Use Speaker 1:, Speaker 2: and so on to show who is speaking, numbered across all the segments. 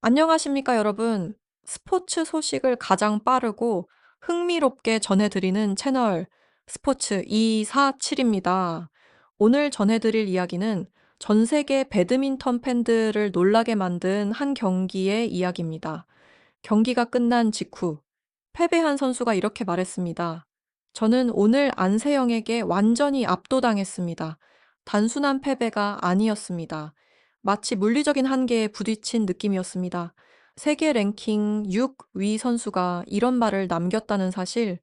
Speaker 1: 안녕하십니까, 여러분. 스포츠 소식을 가장 빠르고 흥미롭게 전해드리는 채널 스포츠 247입니다. 오늘 전해드릴 이야기는 전 세계 배드민턴 팬들을 놀라게 만든 한 경기의 이야기입니다. 경기가 끝난 직후 패배한 선수가 이렇게 말했습니다. 저는 오늘 안세영에게 완전히 압도당했습니다. 단순한 패배가 아니었습니다. 마치 물리적인 한계에 부딪힌 느낌이었습니다. 세계 랭킹 6위 선수가 이런 말을 남겼다는 사실,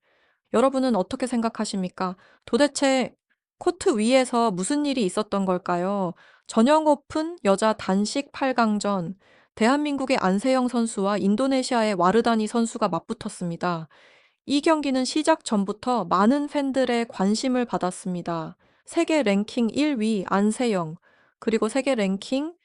Speaker 1: 여러분은 어떻게 생각하십니까? 도대체 코트 위에서 무슨 일이 있었던 걸까요? 전형 오픈 여자 단식 8강전, 대한민국의 안세영 선수와 인도네시아의 와르다니 선수가 맞붙었습니다. 이 경기는 시작 전부터 많은 팬들의 관심을 받았습니다. 세계 랭킹 1위 안세영, 그리고 세계 랭킹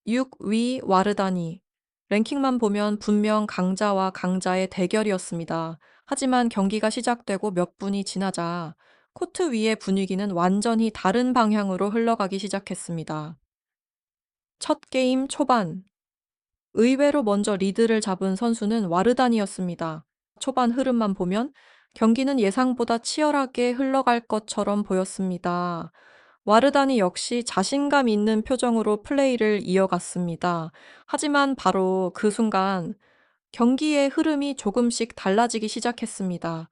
Speaker 1: 6위 와르다니. 랭킹만 보면 분명 강자와 강자의 대결이었습니다. 하지만 경기가 시작되고 몇 분이 지나자 코트 위의 분위기는 완전히 다른 방향으로 흘러가기 시작했습니다. 첫 게임 초반, 의외로 먼저 리드를 잡은 선수는 와르단이었습니다. 초반 흐름만 보면 경기는 예상보다 치열하게 흘러갈 것처럼 보였습니다. 와르다니 역시 자신감 있는 표정으로 플레이를 이어갔습니다. 하지만 바로 그 순간 경기의 흐름이 조금씩 달라지기 시작했습니다.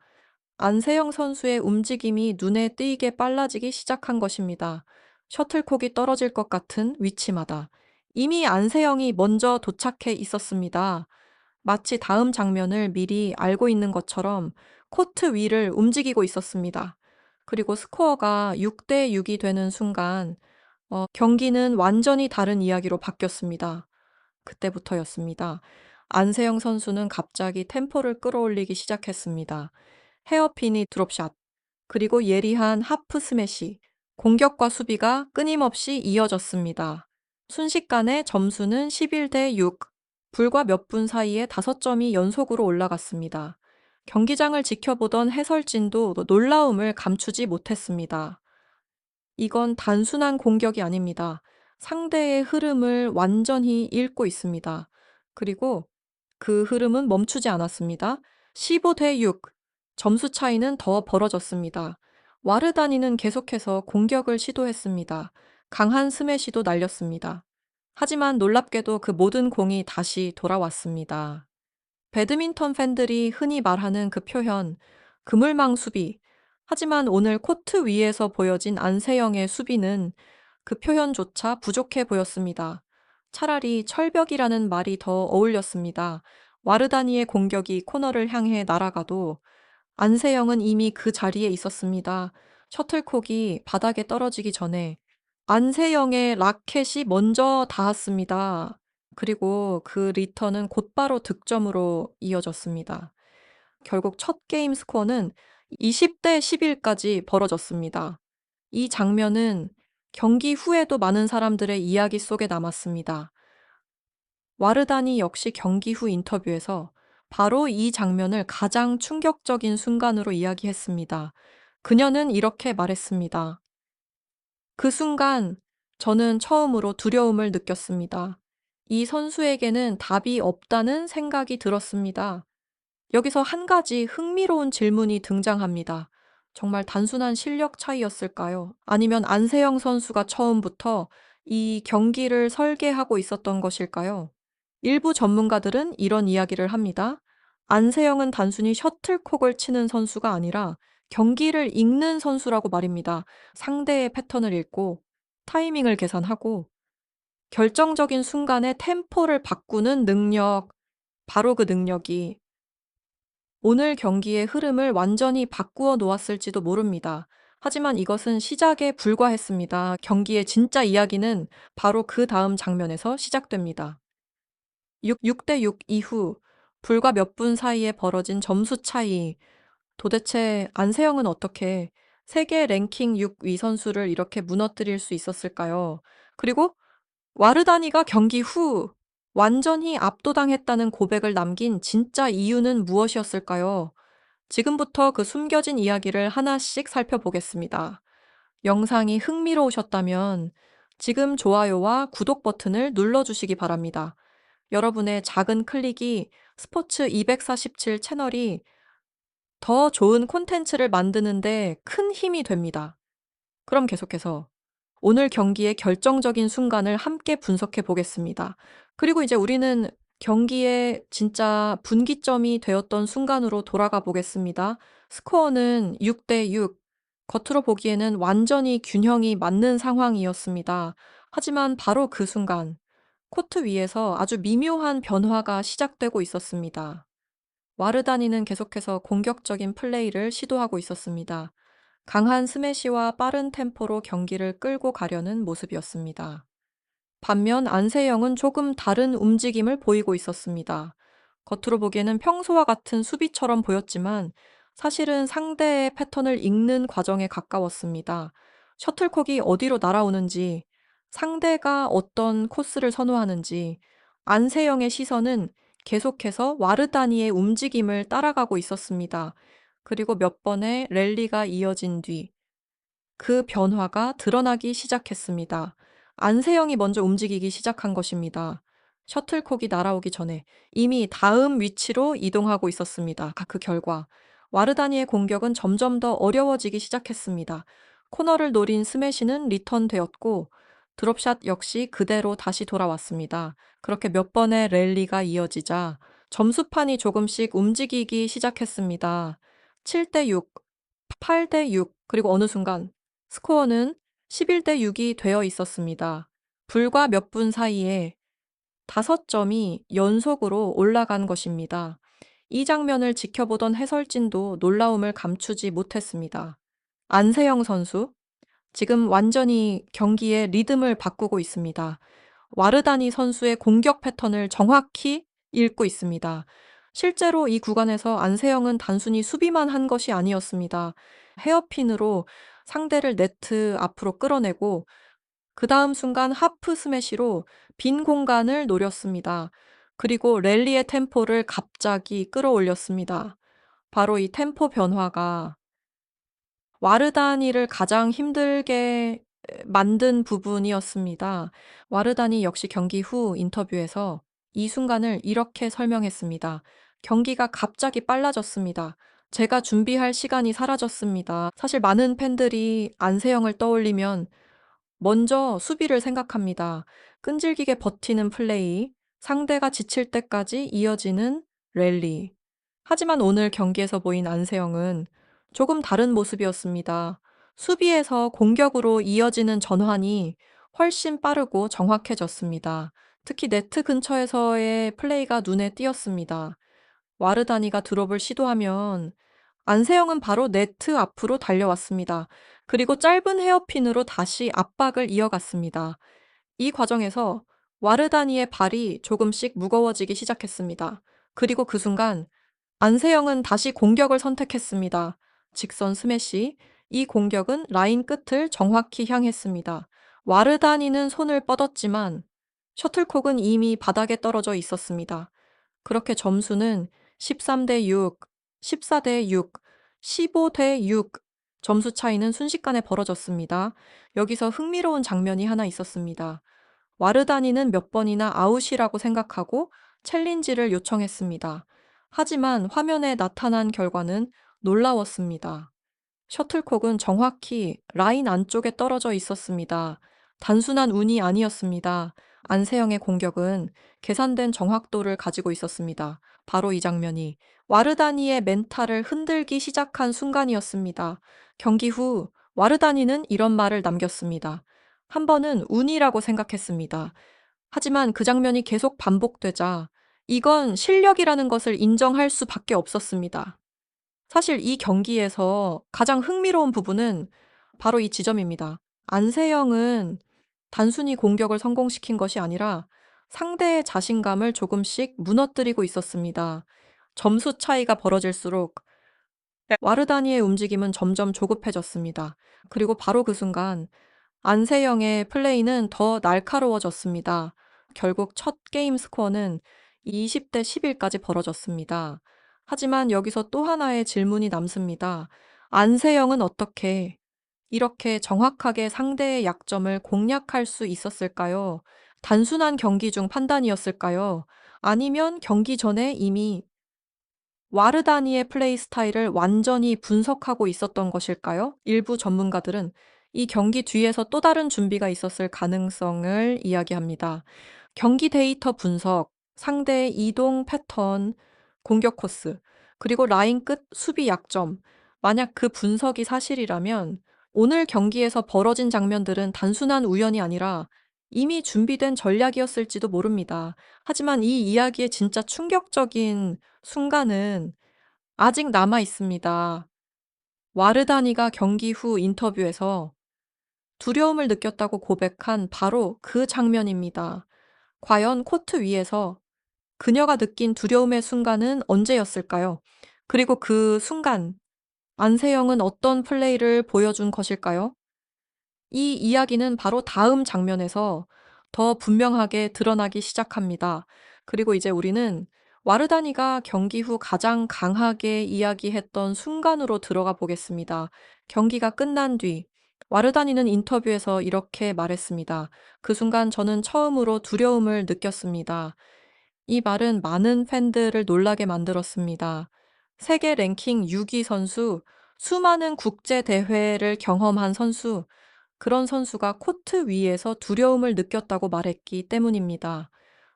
Speaker 1: 안세영 선수의 움직임이 눈에 띄게 빨라지기 시작한 것입니다. 셔틀콕이 떨어질 것 같은 위치마다 이미 안세영이 먼저 도착해 있었습니다. 마치 다음 장면을 미리 알고 있는 것처럼 코트 위를 움직이고 있었습니다. 그리고 스코어가 6대 6이 되는 순간 경기는 완전히 다른 이야기로 바뀌었습니다. 그때부터였습니다. 안세영 선수는 갑자기 템포를 끌어올리기 시작했습니다. 헤어핀이 드롭샷, 그리고 예리한 하프 스매시, 공격과 수비가 끊임없이 이어졌습니다. 순식간에 점수는 11대 6, 불과 몇 분 사이에 5점이 연속으로 올라갔습니다. 경기장을 지켜보던 해설진도 놀라움을 감추지 못했습니다. 이건 단순한 공격이 아닙니다. 상대의 흐름을 완전히 읽고 있습니다. 그리고 그 흐름은 멈추지 않았습니다. 15대 6. 점수 차이는 더 벌어졌습니다. 와르다니는 계속해서 공격을 시도했습니다. 강한 스매시도 날렸습니다. 하지만 놀랍게도 그 모든 공이 다시 돌아왔습니다. 배드민턴 팬들이 흔히 말하는 그 표현, 그물망 수비. 하지만 오늘 코트 위에서 보여진 안세영의 수비는 그 표현조차 부족해 보였습니다. 차라리 철벽이라는 말이 더 어울렸습니다. 와르다니의 공격이 코너를 향해 날아가도 안세영은 이미 그 자리에 있었습니다. 셔틀콕이 바닥에 떨어지기 전에 안세영의 라켓이 먼저 닿았습니다. 그리고 그 리턴은 곧바로 득점으로 이어졌습니다. 결국 첫 게임 스코어는 20대 11까지 벌어졌습니다. 이 장면은 경기 후에도 많은 사람들의 이야기 속에 남았습니다. 와르다니 역시 경기 후 인터뷰에서 바로 이 장면을 가장 충격적인 순간으로 이야기했습니다. 그녀는 이렇게 말했습니다. 그 순간 저는 처음으로 두려움을 느꼈습니다. 이 선수에게는 답이 없다는 생각이 들었습니다. 여기서 한 가지 흥미로운 질문이 등장합니다. 정말 단순한 실력 차이였을까요? 아니면 안세영 선수가 처음부터 이 경기를 설계하고 있었던 것일까요? 일부 전문가들은 이런 이야기를 합니다. 안세영은 단순히 셔틀콕을 치는 선수가 아니라 경기를 읽는 선수라고 말입니다. 상대의 패턴을 읽고 타이밍을 계산하고 결정적인 순간에 템포를 바꾸는 능력, 바로 그 능력이 오늘 경기의 흐름을 완전히 바꾸어 놓았을지도 모릅니다. 하지만 이것은 시작에 불과했습니다. 경기의 진짜 이야기는 바로 그 다음 장면에서 시작됩니다. 6대 6 이후 불과 몇 분 사이에 벌어진 점수 차이. 도대체 안세영은 어떻게 세계 랭킹 6위 선수를 이렇게 무너뜨릴 수 있었을까요? 그리고 와르다니가 경기 후 완전히 압도당했다는 고백을 남긴 진짜 이유는 무엇이었을까요? 지금부터 그 숨겨진 이야기를 하나씩 살펴보겠습니다. 영상이 흥미로우셨다면 지금 좋아요와 구독 버튼을 눌러주시기 바랍니다. 여러분의 작은 클릭이 스포츠 247 채널이 더 좋은 콘텐츠를 만드는데 큰 힘이 됩니다. 그럼 계속해서 오늘 경기의 결정적인 순간을 함께 분석해 보겠습니다. 그리고 이제 우리는 경기의 진짜 분기점이 되었던 순간으로 돌아가 보겠습니다. 스코어는 6대 6. 겉으로 보기에는 완전히 균형이 맞는 상황이었습니다. 하지만 바로 그 순간, 코트 위에서 아주 미묘한 변화가 시작되고 있었습니다. 와르다니는 계속해서 공격적인 플레이를 시도하고 있었습니다. 강한 스매시와 빠른 템포로 경기를 끌고 가려는 모습이었습니다. 반면 안세영은 조금 다른 움직임을 보이고 있었습니다. 겉으로 보기에는 평소와 같은 수비처럼 보였지만 사실은 상대의 패턴을 읽는 과정에 가까웠습니다. 셔틀콕이 어디로 날아오는지, 상대가 어떤 코스를 선호하는지, 안세영의 시선은 계속해서 와르다니의 움직임을 따라가고 있었습니다. 그리고 몇 번의 랠리가 이어진 뒤 그 변화가 드러나기 시작했습니다. 안세영이 먼저 움직이기 시작한 것입니다. 셔틀콕이 날아오기 전에 이미 다음 위치로 이동하고 있었습니다. 그 결과 와르다니의 공격은 점점 더 어려워지기 시작했습니다. 코너를 노린 스매시는 리턴되었고 드롭샷 역시 그대로 다시 돌아왔습니다. 그렇게 몇 번의 랠리가 이어지자 점수판이 조금씩 움직이기 시작했습니다. 7대 6, 8대 6, 그리고 어느 순간 스코어는 11대 6이 되어 있었습니다. 불과 몇 분 사이에 5점이 연속으로 올라간 것입니다. 이 장면을 지켜보던 해설진도 놀라움을 감추지 못했습니다. 안세영 선수, 지금 완전히 경기의 리듬을 바꾸고 있습니다. 와르다니 선수의 공격 패턴을 정확히 읽고 있습니다. 실제로 이 구간에서 안세영은 단순히 수비만 한 것이 아니었습니다. 헤어핀으로 상대를 네트 앞으로 끌어내고 그 다음 순간 하프 스매시로 빈 공간을 노렸습니다. 그리고 랠리의 템포를 갑자기 끌어올렸습니다. 바로 이 템포 변화가 와르다니를 가장 힘들게 만든 부분이었습니다. 와르다니 역시 경기 후 인터뷰에서 이 순간을 이렇게 설명했습니다. 경기가 갑자기 빨라졌습니다. 제가 준비할 시간이 사라졌습니다. 사실 많은 팬들이 안세영을 떠올리면 먼저 수비를 생각합니다. 끈질기게 버티는 플레이, 상대가 지칠 때까지 이어지는 랠리. 하지만 오늘 경기에서 보인 안세영은 조금 다른 모습이었습니다. 수비에서 공격으로 이어지는 전환이 훨씬 빠르고 정확해졌습니다. 특히 네트 근처에서의 플레이가 눈에 띄었습니다. 와르다니가 드롭을 시도하면 안세영은 바로 네트 앞으로 달려왔습니다. 그리고 짧은 헤어핀으로 다시 압박을 이어갔습니다. 이 과정에서 와르다니의 발이 조금씩 무거워지기 시작했습니다. 그리고 그 순간 안세영은 다시 공격을 선택했습니다. 직선 스매시. 이 공격은 라인 끝을 정확히 향했습니다. 와르다니는 손을 뻗었지만 셔틀콕은 이미 바닥에 떨어져 있었습니다. 그렇게 점수는 13대 6, 14대 6, 15대 6. 점수 차이는 순식간에 벌어졌습니다. 여기서 흥미로운 장면이 하나 있었습니다. 와르다니는 몇 번이나 아웃이라고 생각하고 챌린지를 요청했습니다. 하지만 화면에 나타난 결과는 놀라웠습니다. 셔틀콕은 정확히 라인 안쪽에 떨어져 있었습니다. 단순한 운이 아니었습니다. 안세영의 공격은 계산된 정확도를 가지고 있었습니다. 바로 이 장면이 와르다니의 멘탈을 흔들기 시작한 순간이었습니다. 경기 후 와르다니는 이런 말을 남겼습니다. 한 번은 운이라고 생각했습니다. 하지만 그 장면이 계속 반복되자 이건 실력이라는 것을 인정할 수밖에 없었습니다. 사실 이 경기에서 가장 흥미로운 부분은 바로 이 지점입니다. 안세영은 단순히 공격을 성공시킨 것이 아니라 상대의 자신감을 조금씩 무너뜨리고 있었습니다. 점수 차이가 벌어질수록 와르다니의 움직임은 점점 조급해졌습니다. 그리고 바로 그 순간 안세영의 플레이는 더 날카로워졌습니다. 결국 첫 게임 스코어는 20대 11까지 벌어졌습니다. 하지만 여기서 또 하나의 질문이 남습니다. 안세영은 어떻게 이렇게 정확하게 상대의 약점을 공략할 수 있었을까요? 단순한 경기 중 판단이었을까요? 아니면 경기 전에 이미 와르다니의 플레이 스타일을 완전히 분석하고 있었던 것일까요? 일부 전문가들은 이 경기 뒤에서 또 다른 준비가 있었을 가능성을 이야기합니다. 경기 데이터 분석, 상대의 이동 패턴, 공격 코스, 그리고 라인 끝 수비 약점. 만약 그 분석이 사실이라면 오늘 경기에서 벌어진 장면들은 단순한 우연이 아니라 이미 준비된 전략이었을지도 모릅니다. 하지만 이 이야기의 진짜 충격적인 순간은 아직 남아 있습니다. 와르다니가 경기 후 인터뷰에서 두려움을 느꼈다고 고백한 바로 그 장면입니다. 과연 코트 위에서 그녀가 느낀 두려움의 순간은 언제였을까요? 그리고 그 순간 안세영은 어떤 플레이를 보여준 것일까요? 이 이야기는 바로 다음 장면에서 더 분명하게 드러나기 시작합니다. 그리고 이제 우리는 와르다니가 경기 후 가장 강하게 이야기했던 순간으로 들어가 보겠습니다. 경기가 끝난 뒤 와르다니는 인터뷰에서 이렇게 말했습니다. 그 순간 저는 처음으로 두려움을 느꼈습니다. 이 말은 많은 팬들을 놀라게 만들었습니다. 세계 랭킹 6위 선수, 수많은 국제 대회를 경험한 선수, 그런 선수가 코트 위에서 두려움을 느꼈다고 말했기 때문입니다.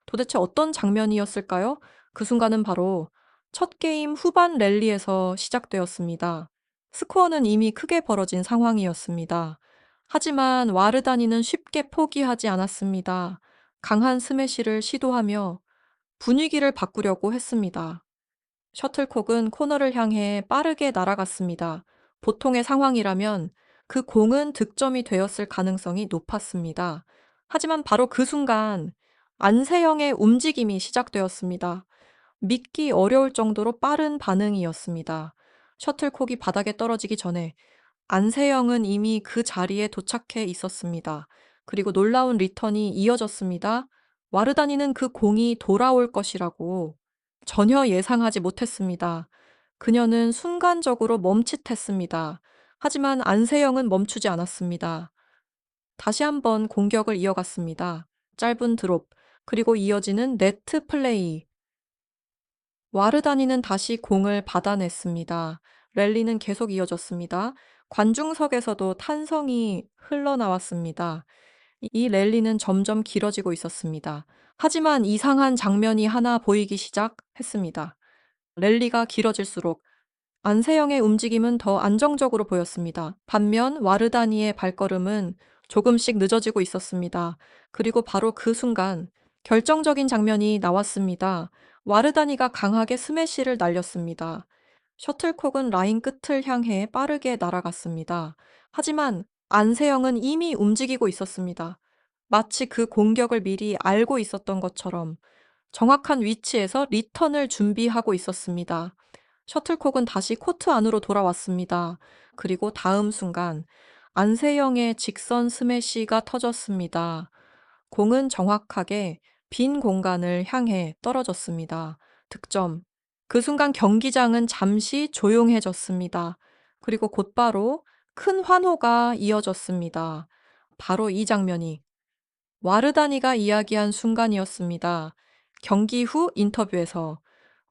Speaker 1: 도대체 어떤 장면이었을까요? 그 순간은 바로 첫 게임 후반 랠리에서 시작되었습니다. 스코어는 이미 크게 벌어진 상황이었습니다. 하지만 와르다니는 쉽게 포기하지 않았습니다. 강한 스매시를 시도하며 분위기를 바꾸려고 했습니다. 셔틀콕은 코너를 향해 빠르게 날아갔습니다. 보통의 상황이라면 그 공은 득점이 되었을 가능성이 높았습니다. 하지만 바로 그 순간 안세영의 움직임이 시작되었습니다. 믿기 어려울 정도로 빠른 반응이었습니다. 셔틀콕이 바닥에 떨어지기 전에 안세영은 이미 그 자리에 도착해 있었습니다. 그리고 놀라운 리턴이 이어졌습니다. 와르다니는 그 공이 돌아올 것이라고 전혀 예상하지 못했습니다. 그녀는 순간적으로 멈칫했습니다. 하지만 안세영은 멈추지 않았습니다. 다시 한번 공격을 이어갔습니다. 짧은 드롭, 그리고 이어지는 네트 플레이. 와르다니는 다시 공을 받아냈습니다. 랠리는 계속 이어졌습니다. 관중석에서도 탄성이 흘러나왔습니다. 이 랠리는 점점 길어지고 있었습니다. 하지만 이상한 장면이 하나 보이기 시작했습니다. 랠리가 길어질수록 안세영의 움직임은 더 안정적으로 보였습니다. 반면 와르다니의 발걸음은 조금씩 늦어지고 있었습니다. 그리고 바로 그 순간 결정적인 장면이 나왔습니다. 와르다니가 강하게 스매시를 날렸습니다. 셔틀콕은 라인 끝을 향해 빠르게 날아갔습니다. 하지만 안세영은 이미 움직이고 있었습니다. 마치 그 공격을 미리 알고 있었던 것처럼 정확한 위치에서 리턴을 준비하고 있었습니다. 셔틀콕은 다시 코트 안으로 돌아왔습니다. 그리고 다음 순간 안세영의 직선 스매시가 터졌습니다. 공은 정확하게 빈 공간을 향해 떨어졌습니다. 득점. 그 순간 경기장은 잠시 조용해졌습니다. 그리고 곧바로 큰 환호가 이어졌습니다. 바로 이 장면이 와르다니가 이야기한 순간이었습니다. 경기 후 인터뷰에서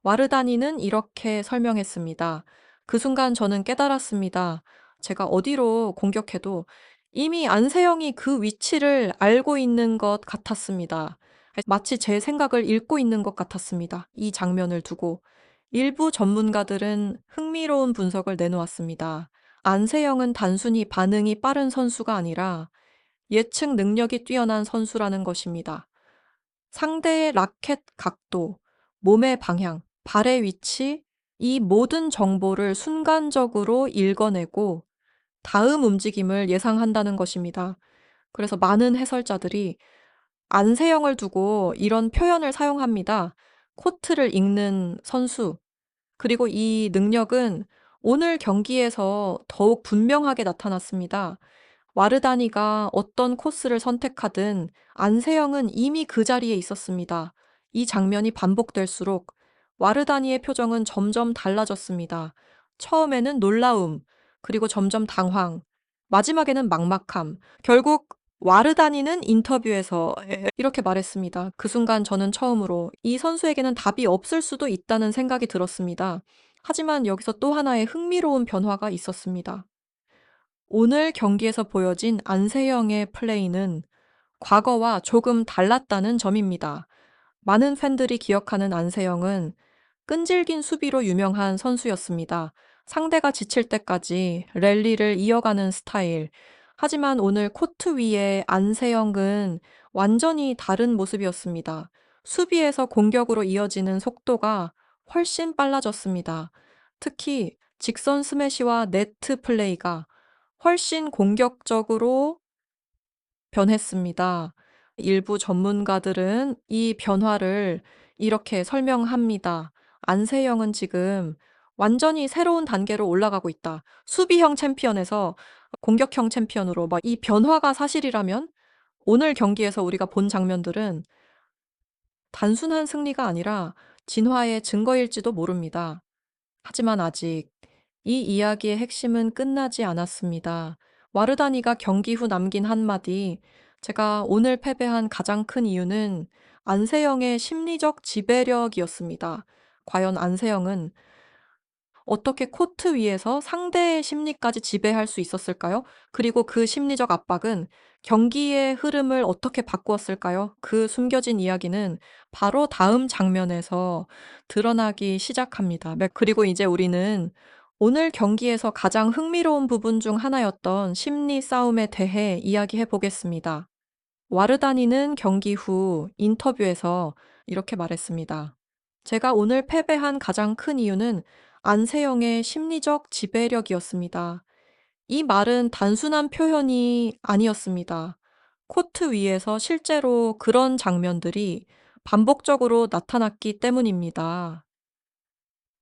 Speaker 1: 와르다니는 이렇게 설명했습니다. 그 순간 저는 깨달았습니다. 제가 어디로 공격해도 이미 안세영이 그 위치를 알고 있는 것 같았습니다. 마치 제 생각을 읽고 있는 것 같았습니다. 이 장면을 두고 일부 전문가들은 흥미로운 분석을 내놓았습니다. 안세영은 단순히 반응이 빠른 선수가 아니라 예측 능력이 뛰어난 선수라는 것입니다. 상대의 라켓 각도, 몸의 방향, 발의 위치, 이 모든 정보를 순간적으로 읽어내고 다음 움직임을 예상한다는 것입니다. 그래서 많은 해설자들이 안세영을 두고 이런 표현을 사용합니다. 코트를 읽는 선수. 그리고 이 능력은 오늘 경기에서 더욱 분명하게 나타났습니다. 와르다니가 어떤 코스를 선택하든 안세영은 이미 그 자리에 있었습니다. 이 장면이 반복될수록 와르다니의 표정은 점점 달라졌습니다. 처음에는 놀라움, 그리고 점점 당황, 마지막에는 막막함. 결국 와르다니는 인터뷰에서 이렇게 말했습니다. 그 순간 저는 처음으로 이 선수에게는 답이 없을 수도 있다는 생각이 들었습니다. 하지만 여기서 또 하나의 흥미로운 변화가 있었습니다. 오늘 경기에서 보여진 안세영의 플레이는 과거와 조금 달랐다는 점입니다. 많은 팬들이 기억하는 안세영은 끈질긴 수비로 유명한 선수였습니다. 상대가 지칠 때까지 랠리를 이어가는 스타일. 하지만 오늘 코트 위의 안세영은 완전히 다른 모습이었습니다. 수비에서 공격으로 이어지는 속도가 훨씬 빨라졌습니다. 특히 직선 스매시와 네트 플레이가 훨씬 공격적으로 변했습니다. 일부 전문가들은 이 변화를 이렇게 설명합니다. 안세영은 지금 완전히 새로운 단계로 올라가고 있다. 수비형 챔피언에서 공격형 챔피언으로 막 이 변화가 사실이라면 오늘 경기에서 우리가 본 장면들은 단순한 승리가 아니라 진화의 증거일지도 모릅니다. 하지만 아직 이 이야기의 핵심은 끝나지 않았습니다. 와르다니가 경기 후 남긴 한마디, 제가 오늘 패배한 가장 큰 이유는 안세영의 심리적 지배력이었습니다. 과연 안세영은 어떻게 코트 위에서 상대의 심리까지 지배할 수 있었을까요? 그리고 그 심리적 압박은 경기의 흐름을 어떻게 바꾸었을까요? 그 숨겨진 이야기는 바로 다음 장면에서 드러나기 시작합니다. 그리고 이제 우리는 오늘 경기에서 가장 흥미로운 부분 중 하나였던 심리 싸움에 대해 이야기해 보겠습니다. 와르다니는 경기 후 인터뷰에서 이렇게 말했습니다. 제가 오늘 패배한 가장 큰 이유는 안세영의 심리적 지배력이었습니다. 이 말은 단순한 표현이 아니었습니다. 코트 위에서 실제로 그런 장면들이 반복적으로 나타났기 때문입니다.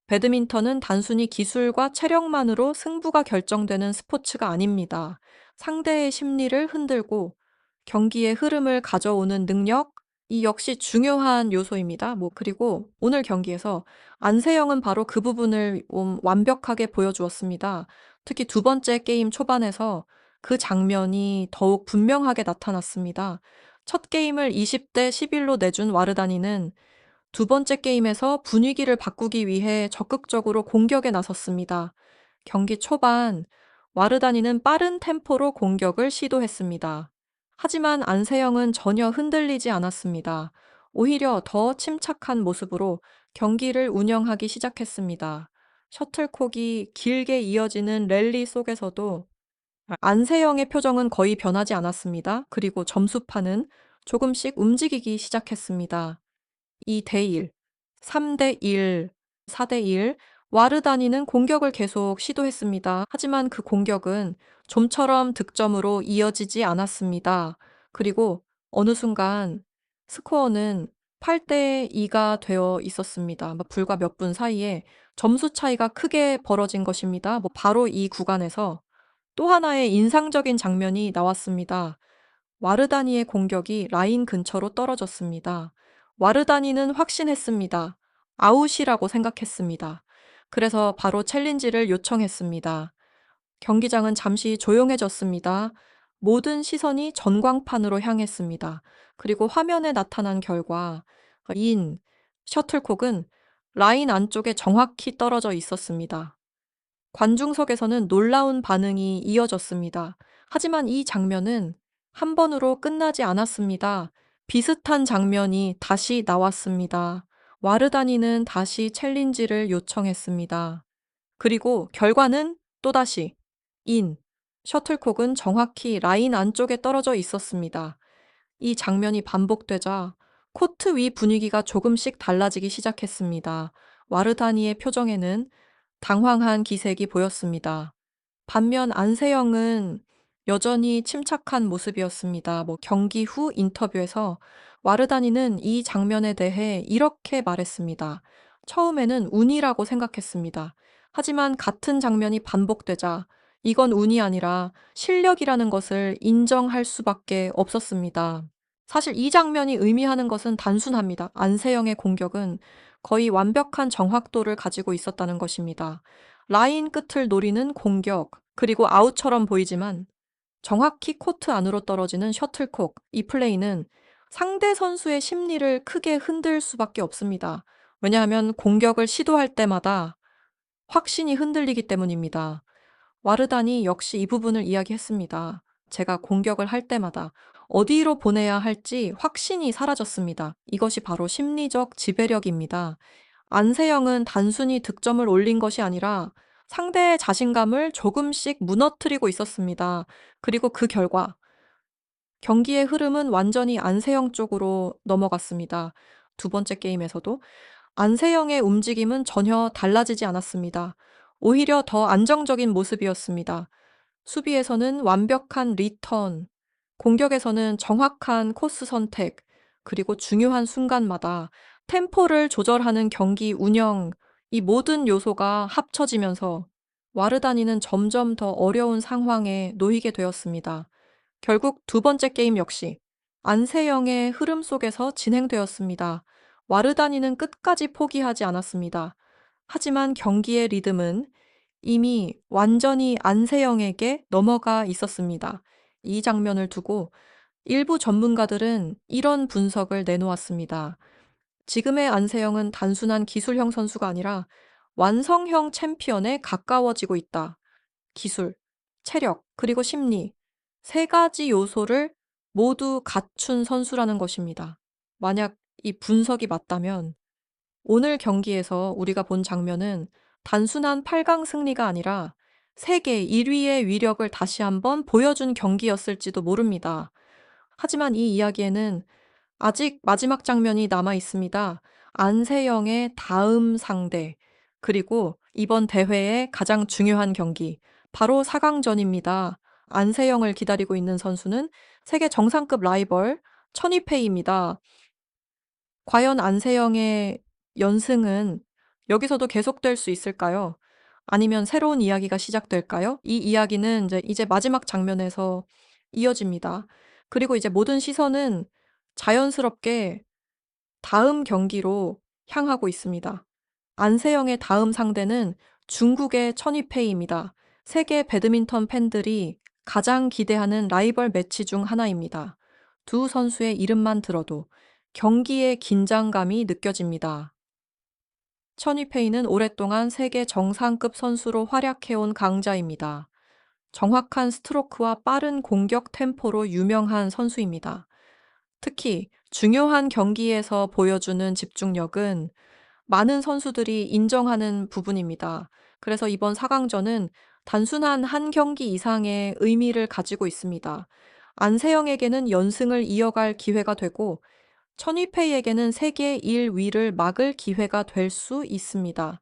Speaker 1: 배드민턴은 단순히 기술과 체력만으로 승부가 결정되는 스포츠가 아닙니다. 상대의 심리를 흔들고 경기의 흐름을 가져오는 능력, 이 역시 중요한 요소입니다. 그리고 오늘 경기에서 안세영은 바로 그 부분을 완벽하게 보여주었습니다. 특히 두 번째 게임 초반에서 그 장면이 더욱 분명하게 나타났습니다. 첫 게임을 20대 11로 내준 와르다니는 두 번째 게임에서 분위기를 바꾸기 위해 적극적으로 공격에 나섰습니다. 경기 초반 와르다니는 빠른 템포로 공격을 시도했습니다. 하지만 안세영은 전혀 흔들리지 않았습니다. 오히려 더 침착한 모습으로 경기를 운영하기 시작했습니다. 셔틀콕이 길게 이어지는 랠리 속에서도 안세영의 표정은 거의 변하지 않았습니다. 그리고 점수판은 조금씩 움직이기 시작했습니다. 2대 1, 3대 1, 4대 1. 와르다니는 공격을 계속 시도했습니다. 하지만 그 공격은 좀처럼 득점으로 이어지지 않았습니다. 그리고 어느 순간 스코어는 8대 2가 되어 있었습니다. 불과 몇 분 사이에 점수 차이가 크게 벌어진 것입니다. 바로 이 구간에서 또 하나의 인상적인 장면이 나왔습니다. 와르다니의 공격이 라인 근처로 떨어졌습니다. 와르다니는 확신했습니다. 아웃이라고 생각했습니다. 그래서 바로 챌린지를 요청했습니다. 경기장은 잠시 조용해졌습니다. 모든 시선이 전광판으로 향했습니다. 그리고 화면에 나타난 결과 인 셔틀콕은 라인 안쪽에 정확히 떨어져 있었습니다. 관중석에서는 놀라운 반응이 이어졌습니다. 하지만 이 장면은 한 번으로 끝나지 않았습니다. 비슷한 장면이 다시 나왔습니다. 와르다니는 다시 챌린지를 요청했습니다. 그리고 결과는 또다시 인. 셔틀콕은 정확히 라인 안쪽에 떨어져 있었습니다. 이 장면이 반복되자 코트 위 분위기가 조금씩 달라지기 시작했습니다. 와르다니의 표정에는 당황한 기색이 보였습니다. 반면 안세영은 여전히 침착한 모습이었습니다. 경기 후 인터뷰에서 와르다니는 이 장면에 대해 이렇게 말했습니다. 처음에는 운이라고 생각했습니다. 하지만 같은 장면이 반복되자 이건 운이 아니라 실력이라는 것을 인정할 수밖에 없었습니다. 사실 이 장면이 의미하는 것은 단순합니다. 안세영의 공격은 거의 완벽한 정확도를 가지고 있었다는 것입니다. 라인 끝을 노리는 공격, 그리고 아웃처럼 보이지만 정확히 코트 안으로 떨어지는 셔틀콕, 이 플레이는 상대 선수의 심리를 크게 흔들 수밖에 없습니다. 왜냐하면 공격을 시도할 때마다 확신이 흔들리기 때문입니다. 와르단이 역시 이 부분을 이야기했습니다. 제가 공격을 할 때마다 어디로 보내야 할지 확신이 사라졌습니다. 이것이 바로 심리적 지배력입니다. 안세영은 단순히 득점을 올린 것이 아니라 상대의 자신감을 조금씩 무너뜨리고 있었습니다. 그리고 그 결과 경기의 흐름은 완전히 안세영 쪽으로 넘어갔습니다. 두 번째 게임에서도 안세영의 움직임은 전혀 달라지지 않았습니다. 오히려 더 안정적인 모습이었습니다. 수비에서는 완벽한 리턴, 공격에서는 정확한 코스 선택, 그리고 중요한 순간마다 템포를 조절하는 경기 운영, 이 모든 요소가 합쳐지면서 와르다니는 점점 더 어려운 상황에 놓이게 되었습니다. 결국 두 번째 게임 역시 안세영의 흐름 속에서 진행되었습니다. 와르다니는 끝까지 포기하지 않았습니다. 하지만 경기의 리듬은 이미 완전히 안세영에게 넘어가 있었습니다. 이 장면을 두고 일부 전문가들은 이런 분석을 내놓았습니다. 지금의 안세영은 단순한 기술형 선수가 아니라 완성형 챔피언에 가까워지고 있다. 기술, 체력, 그리고 심리. 세 가지 요소를 모두 갖춘 선수라는 것입니다. 만약 이 분석이 맞다면 오늘 경기에서 우리가 본 장면은 단순한 8강 승리가 아니라 세계 1위의 위력을 다시 한번 보여준 경기였을지도 모릅니다. 하지만 이 이야기에는 아직 마지막 장면이 남아 있습니다. 안세영의 다음 상대, 그리고 이번 대회의 가장 중요한 경기, 바로 4강전입니다. 안세영을 기다리고 있는 선수는 세계 정상급 라이벌 천이페이입니다. 과연 안세영의 연승은 여기서도 계속될 수 있을까요? 아니면 새로운 이야기가 시작될까요? 이 이야기는 이제 마지막 장면에서 이어집니다. 그리고 이제 모든 시선은 자연스럽게 다음 경기로 향하고 있습니다. 안세영의 다음 상대는 중국의 천이페이입니다. 세계 배드민턴 팬들이 가장 기대하는 라이벌 매치 중 하나입니다. 두 선수의 이름만 들어도 경기의 긴장감이 느껴집니다. 천이페이는 오랫동안 세계 정상급 선수로 활약해온 강자입니다. 정확한 스트로크와 빠른 공격 템포로 유명한 선수입니다. 특히 중요한 경기에서 보여주는 집중력은 많은 선수들이 인정하는 부분입니다. 그래서 이번 4강전은 단순한 한 경기 이상의 의미를 가지고 있습니다. 안세영에게는 연승을 이어갈 기회가 되고 천이페이에게는 세계 1위를 막을 기회가 될 수 있습니다.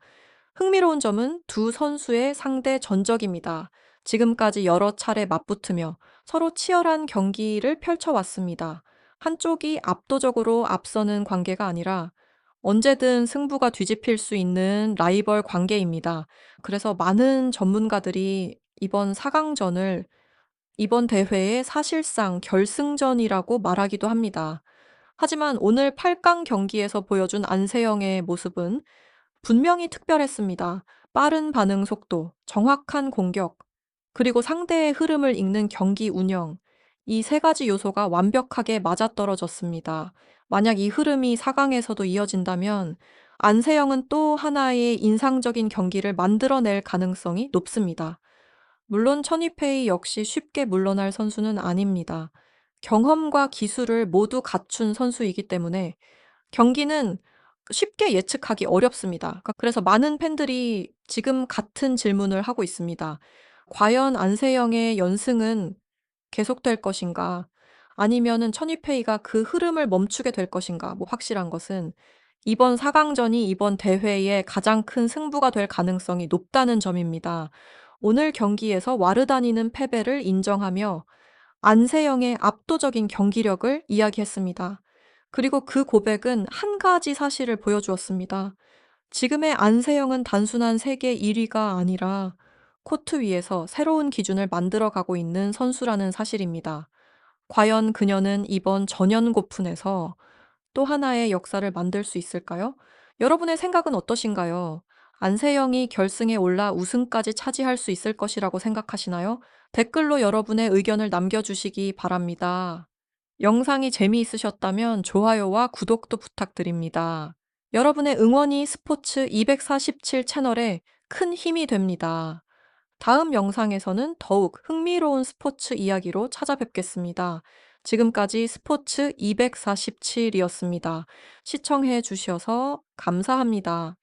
Speaker 1: 흥미로운 점은 두 선수의 상대 전적입니다. 지금까지 여러 차례 맞붙으며 서로 치열한 경기를 펼쳐왔습니다. 한쪽이 압도적으로 앞서는 관계가 아니라 언제든 승부가 뒤집힐 수 있는 라이벌 관계입니다. 그래서 많은 전문가들이 이번 4강전을 이번 대회의 사실상 결승전이라고 말하기도 합니다. 하지만 오늘 8강 경기에서 보여준 안세영의 모습은 분명히 특별했습니다. 빠른 반응 속도, 정확한 공격, 그리고 상대의 흐름을 읽는 경기 운영. 이 세 가지 요소가 완벽하게 맞아떨어졌습니다. 만약 이 흐름이 4강에서도 이어진다면 안세영은 또 하나의 인상적인 경기를 만들어낼 가능성이 높습니다. 물론 천이페이 역시 쉽게 물러날 선수는 아닙니다. 경험과 기술을 모두 갖춘 선수이기 때문에 경기는 쉽게 예측하기 어렵습니다. 그래서 많은 팬들이 지금 같은 질문을 하고 있습니다. 과연 안세영의 연승은 계속될 것인가? 아니면은 천이페이가 그 흐름을 멈추게 될 것인가? 확실한 것은 이번 4강전이 이번 대회의 가장 큰 승부가 될 가능성이 높다는 점입니다. 오늘 경기에서 와르다니는 패배를 인정하며 안세영의 압도적인 경기력을 이야기했습니다. 그리고 그 고백은 한 가지 사실을 보여주었습니다. 지금의 안세영은 단순한 세계 1위가 아니라 코트 위에서 새로운 기준을 만들어가고 있는 선수라는 사실입니다. 과연 그녀는 이번 전연고푼에서 또 하나의 역사를 만들 수 있을까요? 여러분의 생각은 어떠신가요? 안세영이 결승에 올라 우승까지 차지할 수 있을 것이라고 생각하시나요? 댓글로 여러분의 의견을 남겨주시기 바랍니다. 영상이 재미있으셨다면 좋아요와 구독도 부탁드립니다. 여러분의 응원이 스포츠 247 채널에 큰 힘이 됩니다. 다음 영상에서는 더욱 흥미로운 스포츠 이야기로 찾아뵙겠습니다. 지금까지 스포츠 247이었습니다. 시청해 주셔서 감사합니다.